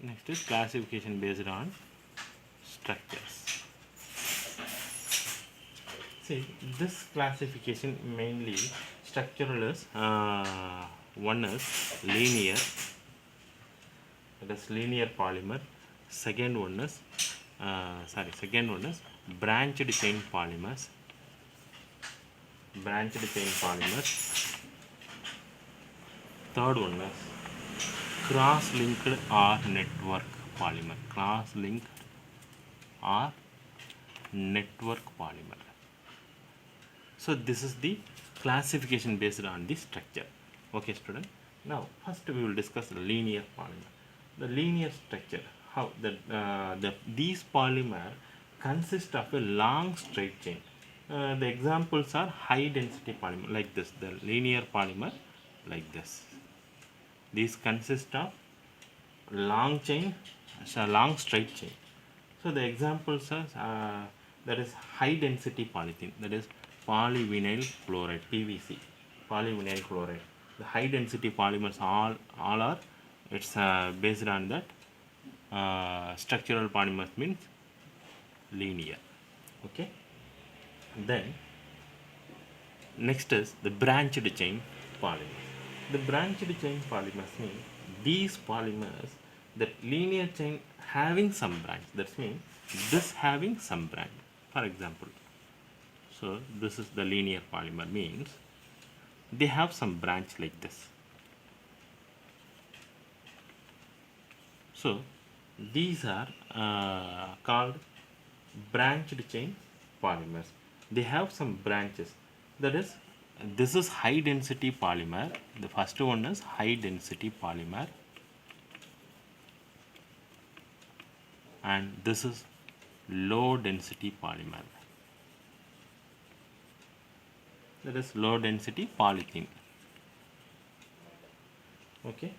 Next is classification based on structures. See, this classification mainly structural is one is linear, that is linear polymer. Second one is branched chain polymers. Third one is cross-linked or network polymer. So this is the classification based on the structure. Okay, student. Now first we will discuss the linear polymer. The linear structure, how these polymer consist of a long straight chain. The examples are high density polymer like this, the linear polymer like this. These consist of long straight chain. So the examples are that is high density polythene, that is polyvinyl chloride, PVC, polyvinyl chloride. The high density polymers all are based on that structural polymers means linear. Okay. Then next is the branched chain polymers. The branched chain polymers mean these polymers that linear chain having some branch. That means this having some branch. For example, so this is the linear polymer means they have some branch like this. So these are called branched chain polymers. They have some branches. That is, this is high density polymer. The first one is high density polymer, and this is low density polymer. That is low density polythene. Okay.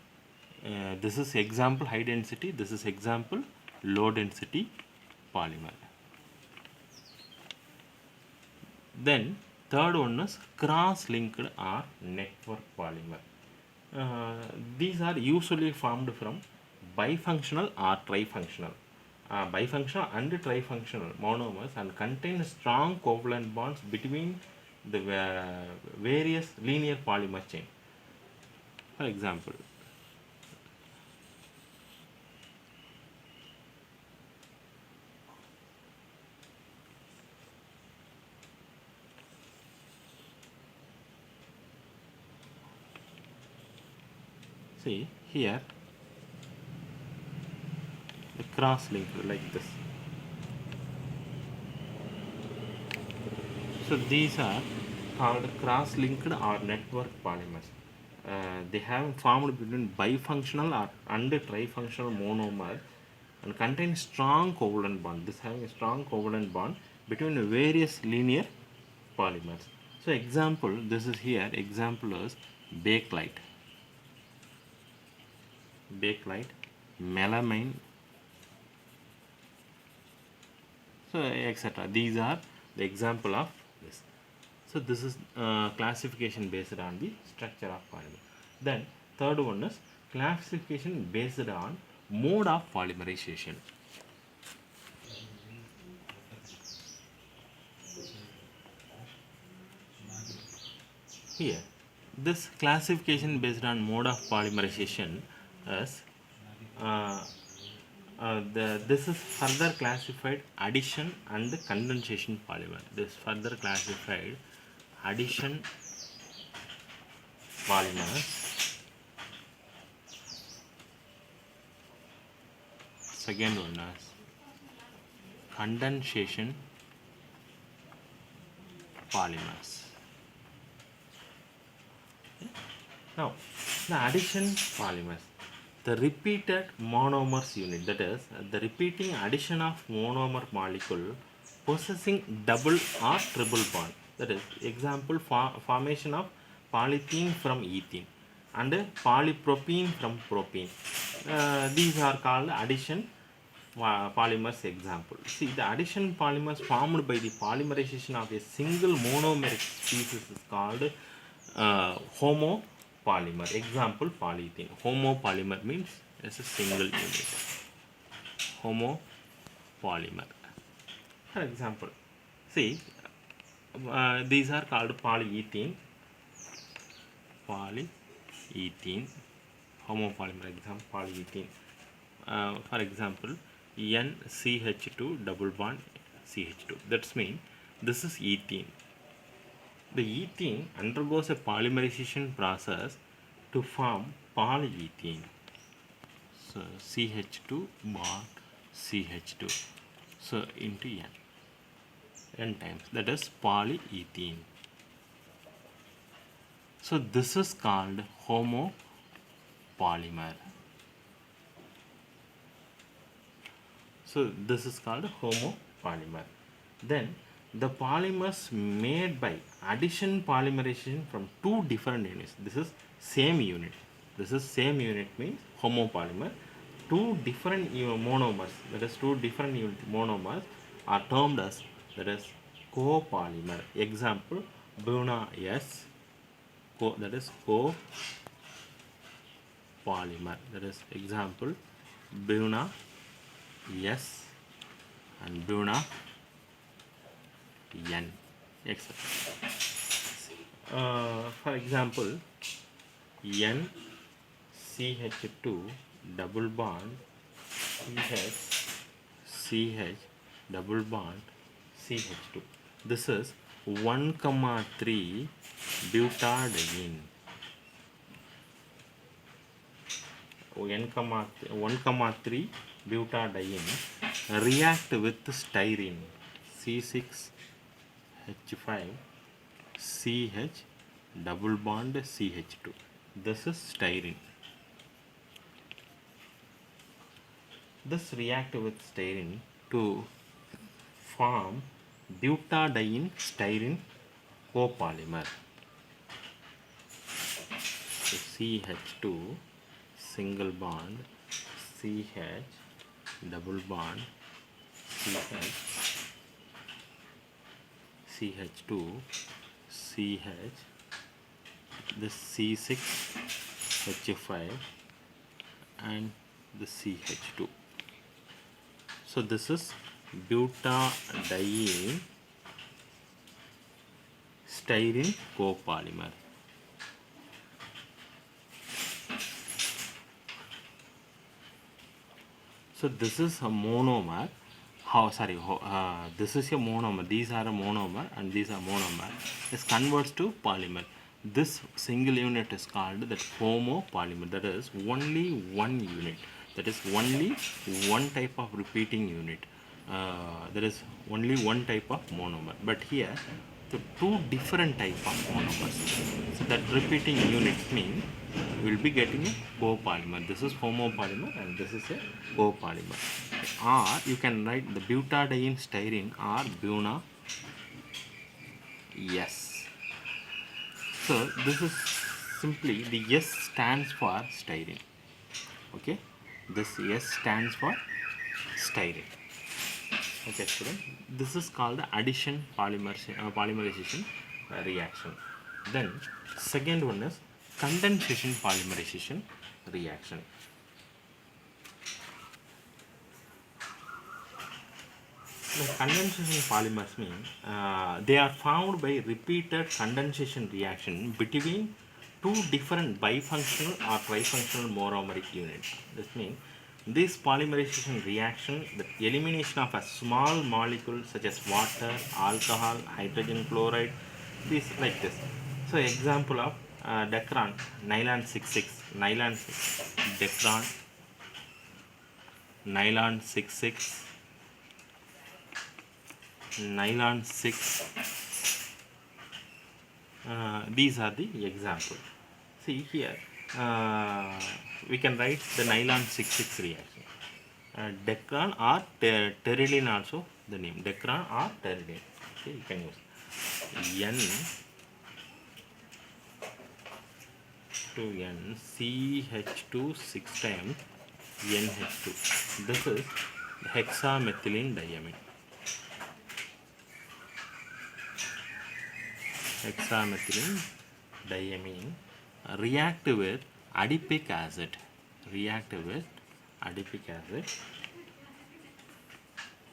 This is example high density. This is example low density polymer. Then third one is cross-linked or network polymer. These are usually formed from bifunctional or trifunctional. Bifunctional and trifunctional monomers and contain strong covalent bonds between the various linear polymer chain. For example, see here the cross-linked like this. So these are called cross-linked or network polymers. They have formed between bifunctional and trifunctional monomer and contain strong covalent bond. This having a strong covalent bond between various linear polymers. So example, this is here, example is bakelite, melamine, so etc. These are the example of this. So this is classification based on the structure of polymer. Then third one is classification based on mode of polymerization. Here, this classification based on mode of polymerization is this is further classified addition and condensation polymer. This further classified addition polymers. Second one is condensation polymers. Now, the addition polymers, the repeated monomers unit, that is the repeating addition of monomer molecule possessing double or triple bond. That is example formation of polythene from ethene and polypropene from propene. These are called addition polymers example. See, the addition polymers formed by the polymerization of a single monomeric species is called homopolymer. Example, polyethene. Homopolymer means it's a single unit. homopolymer. For example, see, these are called polyethene, homopolymer. Example, polyethene. For example, NCH2 double bond CH2. That's mean this is ethene. The ethene undergoes a polymerization process to form polyethene. So CH2 bond CH2. So into N times. That is polyethene. So this is called homopolymer. So this is called homopolymer. Then the polymers made by addition polymerization from two different units. This is same unit. This is same unit means homopolymer. Two different monomers, that is two different monomers are termed as, that is, copolymer. Example, Buna S, that is copolymer. That is example, Buna S and Buna N, etc. For example, NCH2 double bond CH double bond CH2. This is 1,3 butadiene. 1,3 butadiene react with styrene C6H5 CH double bond CH2. This is styrene. This react with styrene to form butadiene styrene copolymer. So CH2 single bond CH double bond CH2 CH, this C6H5 and the CH2. So this is butadiene styrene copolymer. So this is a monomer. This is a monomer. These are a monomer and these are monomer. This converts to polymer. This single unit is called that homopolymer. That is only one unit. That is only one type of repeating unit. There is only one type of monomer. But here, the two different type of monomers. So that repeating unit means we will be getting a copolymer. This is homopolymer and this is a copolymer. Or you can write the butadiene styrene or Buna S. So this is simply the S stands for styrene. Okay, this S stands for styrene. Okay, student. This is called the addition polymerization reaction. Then second one is condensation polymerization reaction. The condensation polymers mean they are formed by repeated condensation reaction between two different bifunctional or trifunctional monomeric units. This means this polymerization reaction, the elimination of a small molecule such as water, alcohol, hydrogen chloride, this like this. So example of Decron, nylon 66, nylon 6, Decron, nylon 66, nylon 6. These are the examples. See here, we can write the nylon 66 reaction. Decron or terylene also the name. Decron or terylene. Okay, you can use N to N CH2 6 times NH2. This is hexamethylene diamine. Hexamethylene diamine react with adipic acid. React with adipic acid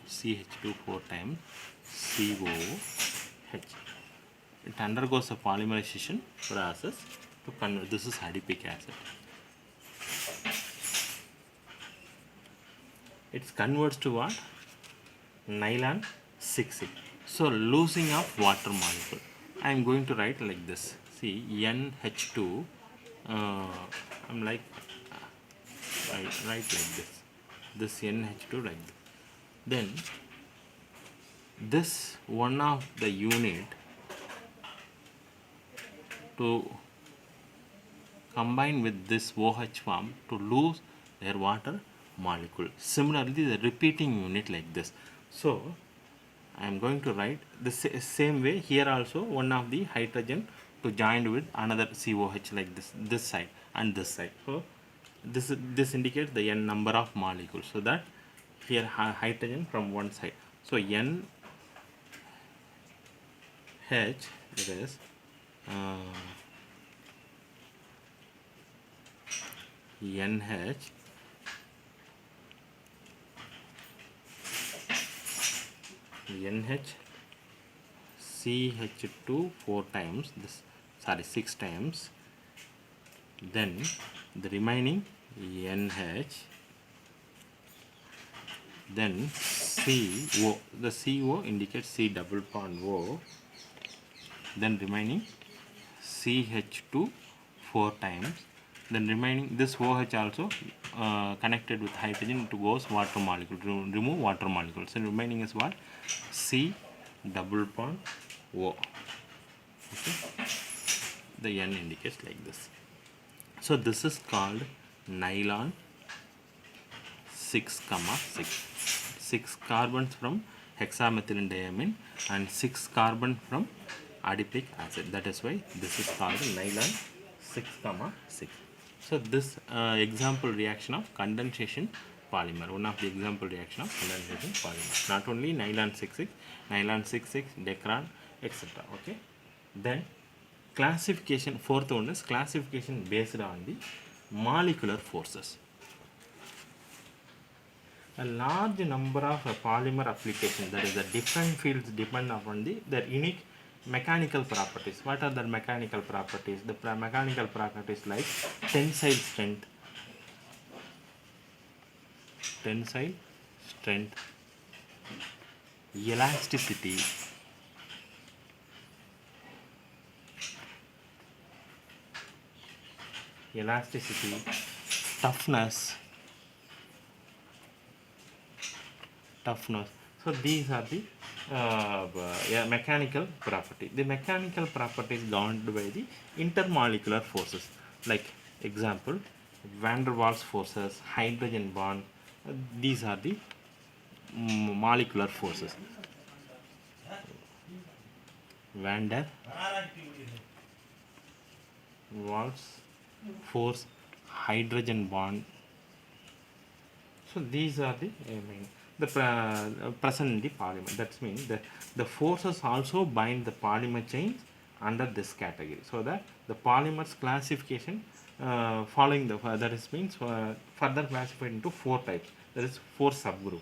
CH2 4 times COH. It undergoes a polymerization process to convert. This is adipic acid. It converts to what? Nylon 6,6. So losing of water molecule. I am going to write like this. See, NH2. I'm like write like this. This NH2 like this. Then this one of the unit to combine with this OH form to lose their water molecule. Similarly, the repeating unit like this. So I am going to write the same way here also one of the hydrogen to join with another COH like this side and this side. So this indicates the n number of molecules. So that here hydrogen from one side. So NH it is NH CH2 4 times this, sorry, 6 times, then the remaining NH, then CO, the CO indicates C double bond O, then remaining CH2 4 times, then remaining this OH also connected with hydrogen to goes water molecule, to remove water molecules, and remaining is what? C double bond O. Okay, the N indicates like this. So this is called nylon 6, 6 carbons from hexamethylene diamine and 6 carbon from adipic acid. That is why this is called nylon 6, 6. So this example reaction of condensation polymer, one of the example reaction of condensation polymer. Not only nylon 6, nylon 6, Decron, etc. Okay. Then classification, fourth one is classification based on the molecular forces. A large number of polymer applications, that is the different fields depend upon their unique mechanical properties. What are the mechanical properties? The mechanical properties like tensile strength, elasticity, toughness. So these are the mechanical property. The mechanical properties governed by the intermolecular forces. Like example, van der Waals forces, hydrogen bond. These are the molecular forces. Van der Waals force, hydrogen bond. So these are the present in the polymer. That means the forces also bind the polymer chains under this category. So that the polymers classification following the that is means further classified into 4 types. There is 4 subgroup.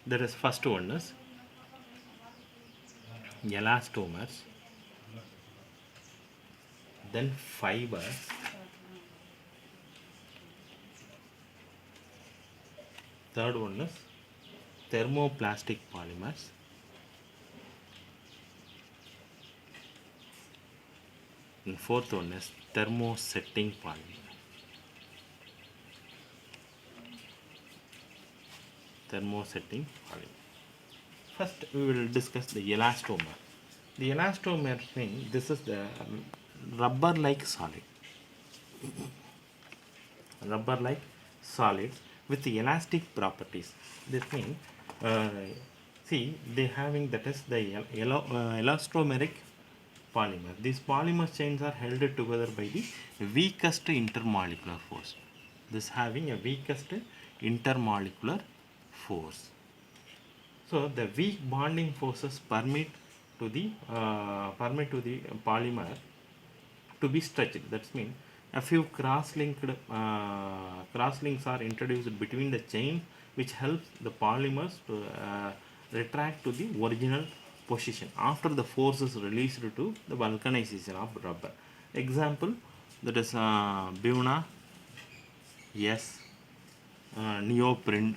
There is first one is elastomers, then fibers, third one is thermoplastic polymers, and fourth one is Thermosetting Polymers. Thermosetting Polymers. First, we will discuss the elastomer. The elastomer means this is the rubber-like solid. Rubber-like solids with the elastic properties. This means, see, they having that is the elastomeric polymer. These polymer chains are held together by the weakest intermolecular force. This having a weakest intermolecular force. So the weak bonding forces permit to the polymer to be stretched. That means a few cross links are introduced between the chain which helps the polymers to retract to the original position after the force is released to the vulcanization of rubber. Example, that is Buna, yes, neoprene.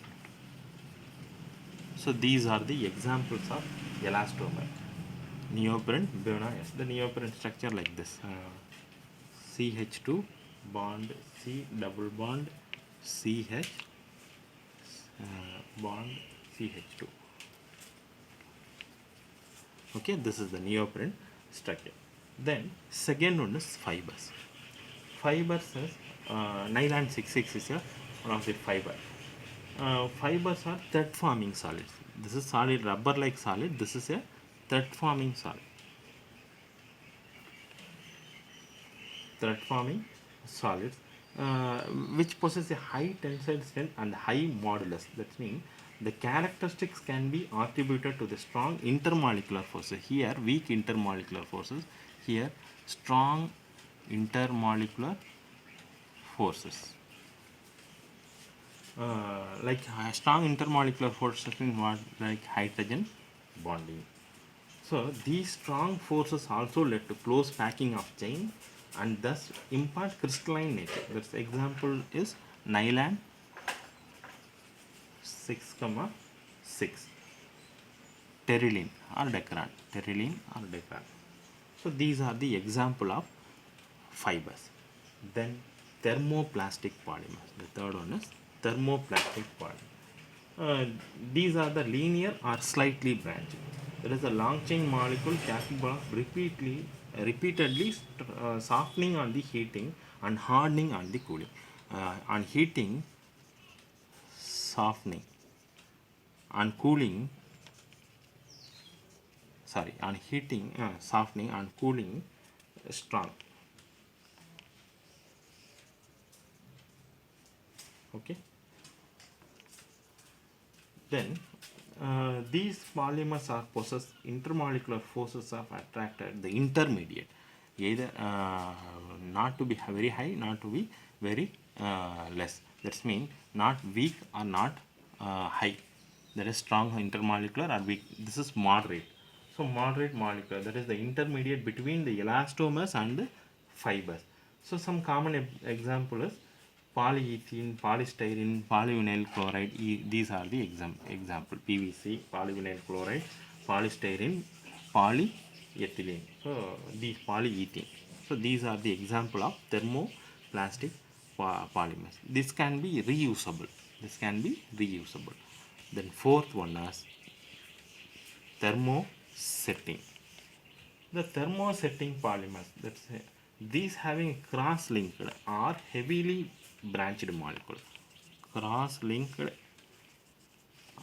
So these are the examples of elastomer. Neoprene, Buna, yes. The neoprene structure like this. CH2 bond C double bond CH bond CH2. Okay, this is the neoprene structure. Then second one is fibers. Fibers is nylon 66 is one of the fiber. Fibers are thread forming solids. This is solid rubber like solid. This is a thread forming solid. Thread forming solids which possess a high tensile strength and high modulus. That means the characteristics can be attributed to the strong intermolecular forces. Here weak intermolecular forces. Here strong intermolecular forces. Like strong intermolecular forces in what, like hydrogen bonding. So these strong forces also led to close packing of chain and thus impart crystalline nature. This example is nylon 6,6 terylene or decran. Terylene or decran. So these are the example of fibers. Then thermoplastic polymers. The third one is thermoplastic polymers. These are the linear or slightly branched. There is a long chain molecule capable of repeatedly softening on the heating and hardening on the cooling. On heating, softening, on cooling, on heating, softening, on cooling, strong. Okay. Then these polymers are possess intermolecular forces of attracted the intermediate, either not to be very high, not to be very less. That means not weak or not high. That is strong intermolecular or weak. This is moderate. So moderate molecular, that is the intermediate between the elastomers and the fibers. So some common example is polyethylene, polystyrene, polyvinyl chloride. These are the example. PVC, polyvinyl chloride, polystyrene, polyethylene. So these polyethylene. So these are the example of thermoplastic polymers. This can be reusable. This can be reusable. Then fourth one is thermosetting. The thermosetting polymers, that's these having cross-linked or heavily branched molecule. Cross-linked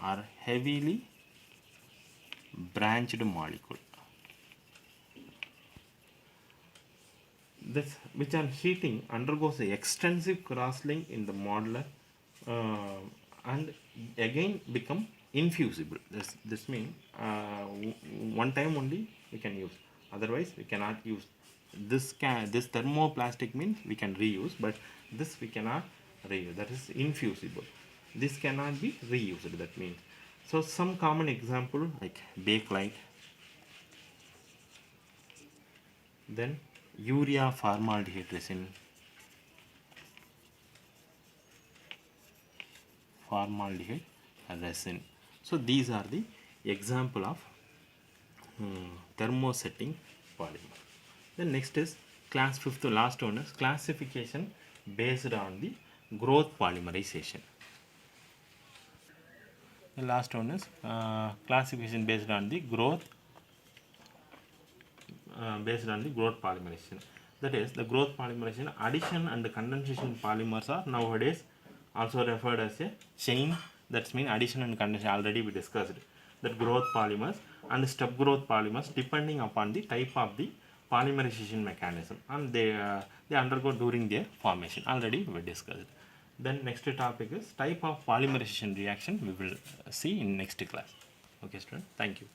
or heavily branched molecule. This, which on heating undergoes an extensive cross-link in the modular and again become infusible. This means one time only we can use, otherwise we cannot use. This thermoplastic means we can reuse, but this we cannot reuse. That is infusible. This cannot be reused. That means, so some common example like bakelite, then urea formaldehyde resin, So these are the example of thermosetting polymer. Then next is class 5th, the last one is classification based on the growth polymerization. The last one is classification based on the growth polymerization. That is the growth polymerization. Addition and condensation polymers are nowadays also referred as a chain. That means addition and condensation, already we discussed that growth polymers and step growth polymers depending upon the type of the polymerization mechanism, and they undergo during their formation, already we discussed. Then next topic is type of polymerization reaction, we will see in next class. Okay student, thank you.